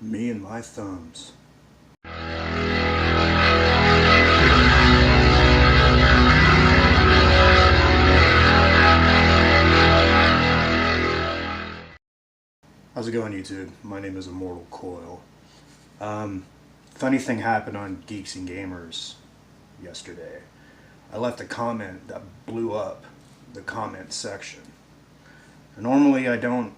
Me and my thumbs. How's it going, YouTube? My name is Immortal Coil. Um, Funny thing happened on Geeks and Gamers yesterday. I left a comment that blew up the comment section. Normally, I don't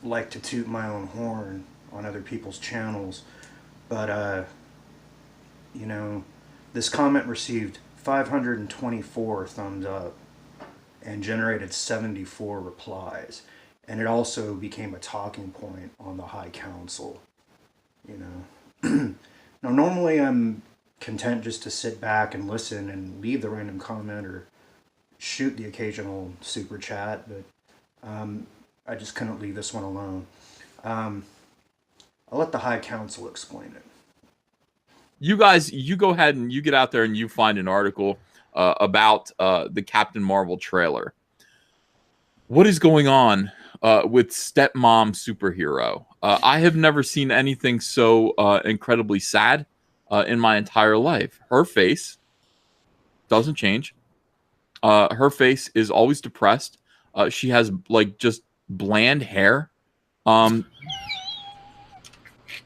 like to toot my own horn on other people's channels, but you know, this comment received 524 thumbs up and generated 74 replies, and it also became a talking point on the High Council. You know, now normally I'm content just to sit back and listen and leave the random comment or shoot the occasional super chat, but I just couldn't leave this one alone. Um, I'll let the High Council explain it. You guys, you go ahead and you get out there and you find an article about the Captain Marvel trailer. What is going on with stepmom superhero? I have never seen anything so incredibly sad in my entire life. Her face doesn't change. Her face is always depressed. She has like just bland hair. Um,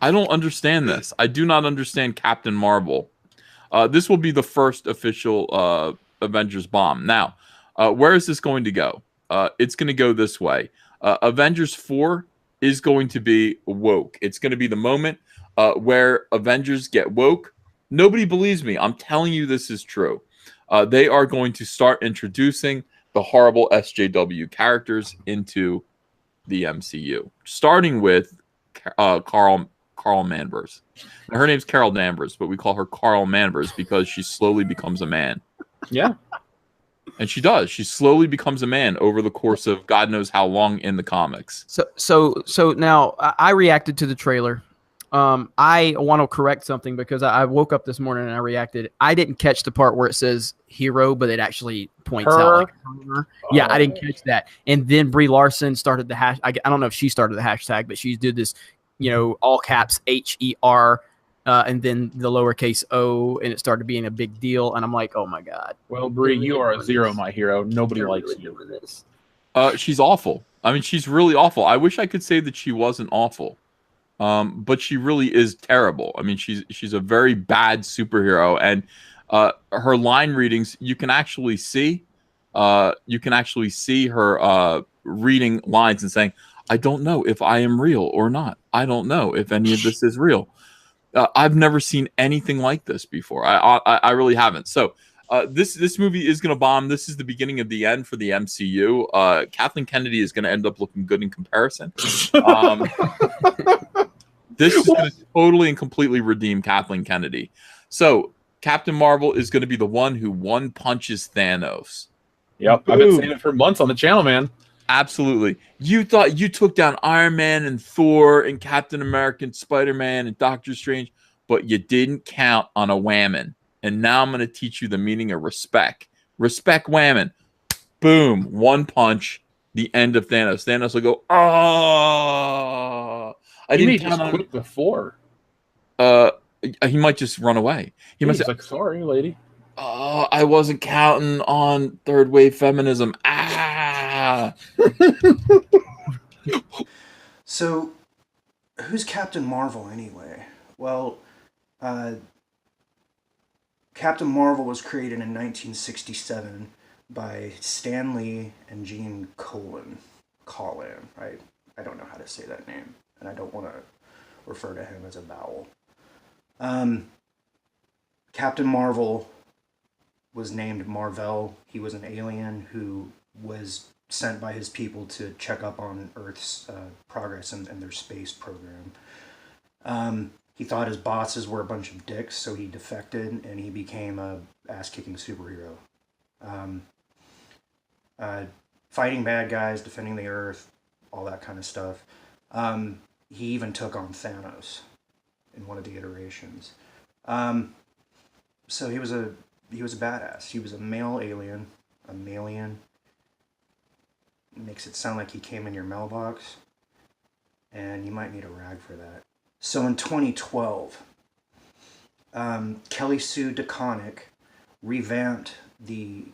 I don't understand this. I do not understand Captain Marvel. This will be the first official Avengers bomb. Now, where is this going to go? It's going to go this way. Avengers 4 is going to be woke. It's going to be the moment where Avengers get woke. Nobody believes me. I'm telling you this is true. They are going to start introducing the horrible SJW characters into the MCU, starting with Carl Manvers. Now, her name's Carol Danvers, but we call her Carl Manvers because she slowly becomes a man. Yeah. And she does. She slowly becomes a man over the course of God knows how long in the comics. So now I reacted to the trailer. I want to correct something because I woke up this morning and I reacted. I didn't catch the part where it says hero, but it actually points out like her. Yeah, I didn't catch that. And then Brie Larson started the hash. I don't know if she started the hashtag, but she did this, all caps HER. And then the lowercase o, and it started being a big deal. And I'm like, oh my God. Well, Brie, you are a zero, my hero. Nobody likes you. This. She's awful. I mean, she's really awful. I wish I could say that she wasn't awful. But she really is terrible. I mean, she's a very bad superhero, and her line readings you can actually see. You can actually see her reading lines and saying, "I don't know if I am real or not. I don't know if any of this is real." I've never seen anything like this before. I really haven't. So this movie is going to bomb. This is the beginning of the end for the MCU. Kathleen Kennedy is going to end up looking good in comparison. This is going to totally and completely redeem Kathleen Kennedy. So Captain Marvel is going to be the one who one punches Thanos. Yep, I've been saying it for months on the channel, man. Absolutely. You thought you took down Iron Man and Thor and Captain America and Spider-Man and Doctor Strange, but you didn't count on a whammon. And now I'm going to teach you the meaning of respect. Respect whammon. Boom. One punch. The end of Thanos. Thanos will go, oh. I didn't just quit before. He might just run away. He must say, like, sorry, lady. Oh, I wasn't counting on third wave feminism. Ah. So, who's Captain Marvel anyway? Well, Captain Marvel was created in 1967 by Stan Lee and Gene Colan. I don't know how to say that name, and I don't want to refer to him as a vowel. Captain Marvel was named Marvel. He was an alien who was sent by his people to check up on Earth's progress in their space program. He thought his bosses were a bunch of dicks, so he defected and he became a ass-kicking superhero. Fighting bad guys, defending the Earth, all that kind of stuff. He even took on Thanos in one of the iterations. So he was a badass. He was a male alien, a malian. Makes it sound like he came in your mailbox, and you might need a rag for that. So in 2012, Kelly Sue DeConnick revamped the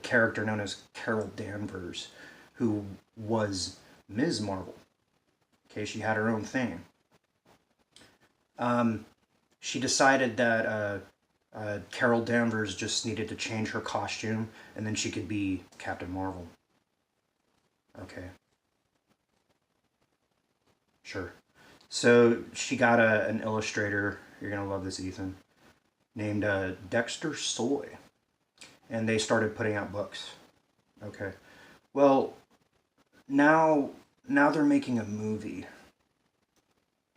character known as Carol Danvers, who was Ms. Marvel. Okay, she had her own thing. She decided that Carol Danvers just needed to change her costume, and then she could be Captain Marvel. Okay. Sure. So she got an illustrator, you're going to love this, Ethan, named Dexter Soy. And they started putting out books. Okay. Well, now they're making a movie.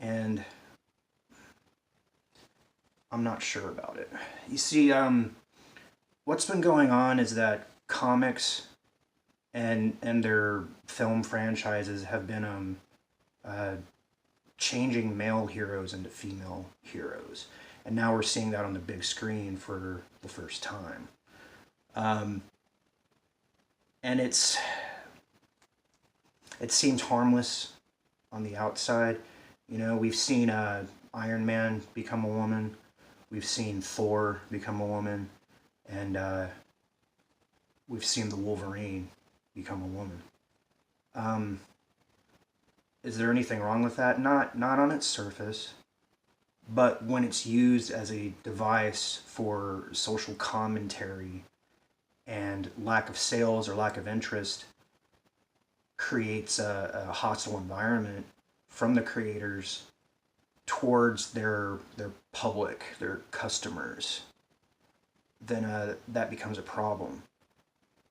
And I'm not sure about it. You see, what's been going on is that comics and their film franchises have been changing male heroes into female heroes, and now we're seeing that on the big screen for the first time. And it seems harmless on the outside. You know, we've seen Iron Man become a woman. We've seen Thor become a woman, and we've seen the Wolverine become a woman. Is there anything wrong with that? Not on its surface, but when it's used as a device for social commentary and lack of sales or lack of interest, creates a hostile environment from the creators towards their public, their customers, then that becomes a problem.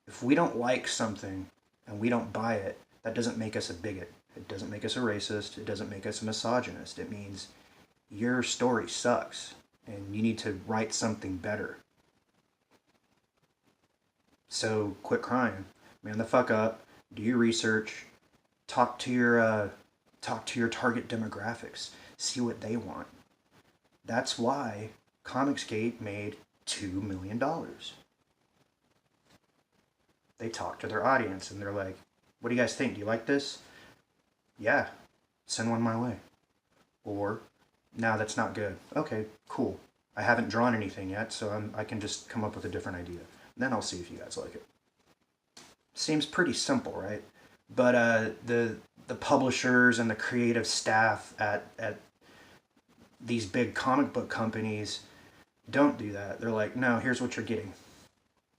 If we don't like something and we don't buy it, that doesn't make us a bigot. It doesn't make us a racist. It doesn't make us a misogynist. It means your story sucks and you need to write something better. So quit crying. Man the fuck up. Do your research. Talk to your target demographics. See what they want. That's why Comicsgate made $2 million. They talked to their audience and they're like, what do you guys think? Do you like this? Yeah, send one my way. Or, no, that's not good. Okay, cool. I haven't drawn anything yet, so I can just come up with a different idea. Then I'll see if you guys like it. Seems pretty simple, right? But the publishers and the creative staff at these big comic book companies don't do that. They're like, no, here's what you're getting.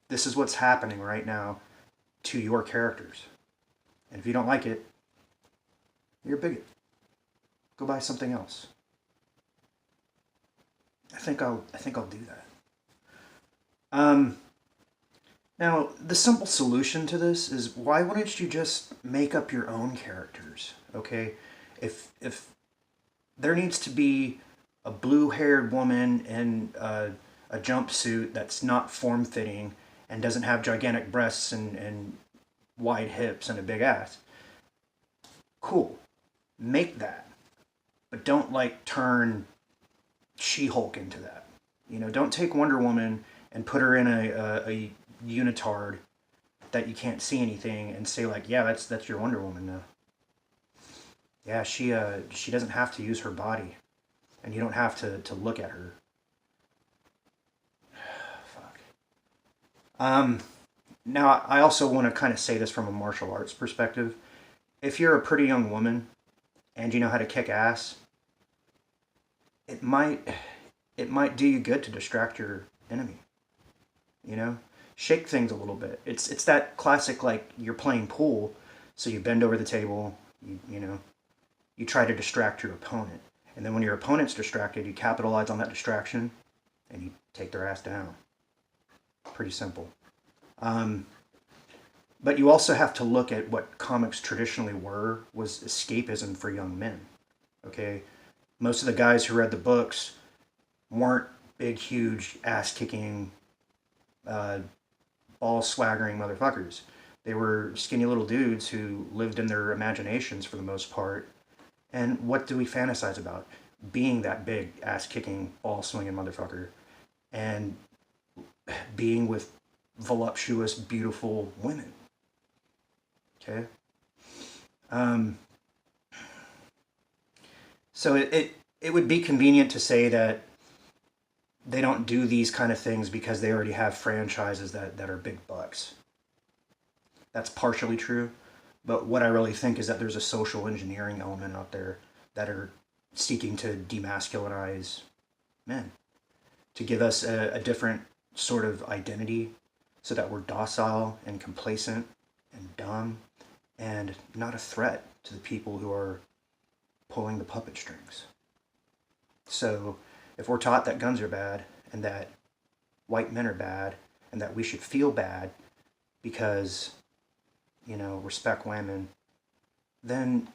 This is what's happening right now to your characters. And if you don't like it, you're a bigot. Go buy something else. I think I'll do that. Now, the simple solution to this is, why wouldn't you just make up your own characters? Okay, if there needs to be a blue-haired woman in a jumpsuit that's not form-fitting and doesn't have gigantic breasts and wide hips and a big ass, cool. Make that. But don't, like, turn She-Hulk into that. You know, don't take Wonder Woman and put her in a unitard that you can't see anything and say, like, yeah, that's your Wonder Woman now. Yeah, she doesn't have to use her body. And you don't have to look at her. Fuck. Now, I also want to kind of say this from a martial arts perspective. If you're a pretty young woman and you know how to kick ass, it might do you good to distract your enemy. You know? Shake things a little bit. It's that classic, like, you're playing pool, so you bend over the table, you try to distract your opponent. And then when your opponent's distracted, you capitalize on that distraction, and you take their ass down. Pretty simple. But you also have to look at what comics traditionally was escapism for young men. Okay? Most of the guys who read the books weren't big, huge, ass-kicking, ball-swaggering motherfuckers. They were skinny little dudes who lived in their imaginations for the most part. And what do we fantasize about? Being that big, ass-kicking, ball-swinging motherfucker. And being with voluptuous, beautiful women. Okay? So it it would be convenient to say that they don't do these kind of things because they already have franchises that are big bucks. That's partially true, but what I really think is that there's a social engineering element out there that are seeking to demasculinize men, to give us a different sort of identity so that we're docile and complacent and dumb and not a threat to the people who are pulling the puppet strings. So if we're taught that guns are bad and that white men are bad and that we should feel bad because, you know, respect women, then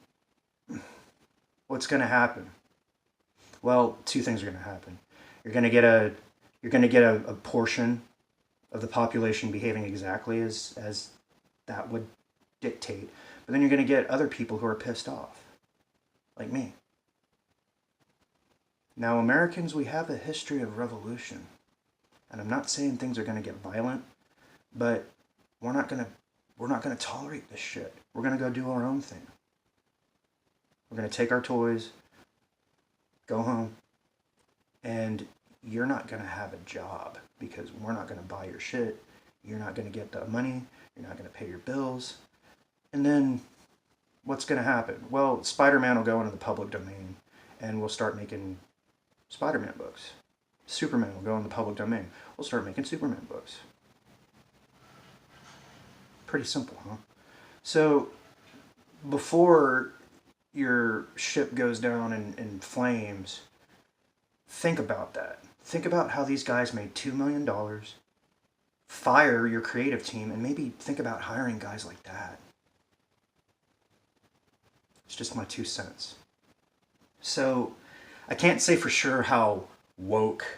what's going to happen? Well, two things are going to happen. You're going to get a portion of the population behaving exactly as that would dictate, but then you're going to get other people who are pissed off, like me. Now, Americans, we have a history of revolution, and I'm not saying things are going to get violent, but we're not going to tolerate this shit. We're going to go do our own thing. We're going to take our toys, go home, and you're not going to have a job because we're not going to buy your shit. You're not going to get the money. You're not going to pay your bills. And then what's going to happen? Well, Spider-Man will go into the public domain, and we'll start making Spider-Man books. Superman will go in the public domain. We'll start making Superman books. Pretty simple, huh? So before your ship goes down in flames, think about that. Think about how these guys made $2 million. Fire your creative team and maybe think about hiring guys like that. It's just my 2 cents. So I can't say for sure how woke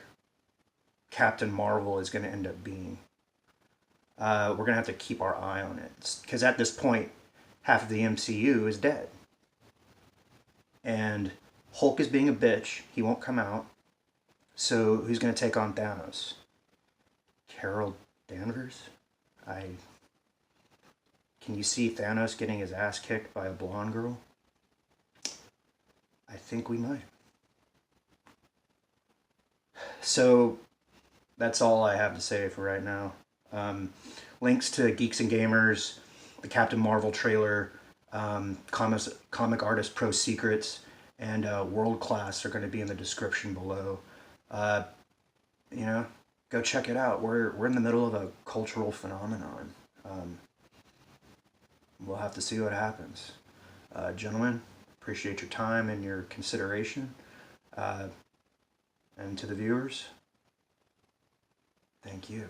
Captain Marvel is going to end up being. We're going to have to keep our eye on it. Because at this point, half of the MCU is dead. And Hulk is being a bitch. He won't come out. So who's going to take on Thanos? Carol Danvers? Can you see Thanos getting his ass kicked by a blonde girl? I think we might. So that's all I have to say for right now. Links to Geeks and Gamers, the Captain Marvel trailer, Comic Artist Pro Secrets, and World Class are going to be in the description below. You know, go check it out. We're in the middle of a cultural phenomenon. We'll have to see what happens. Gentlemen, appreciate your time and your consideration. And to the viewers, thank you.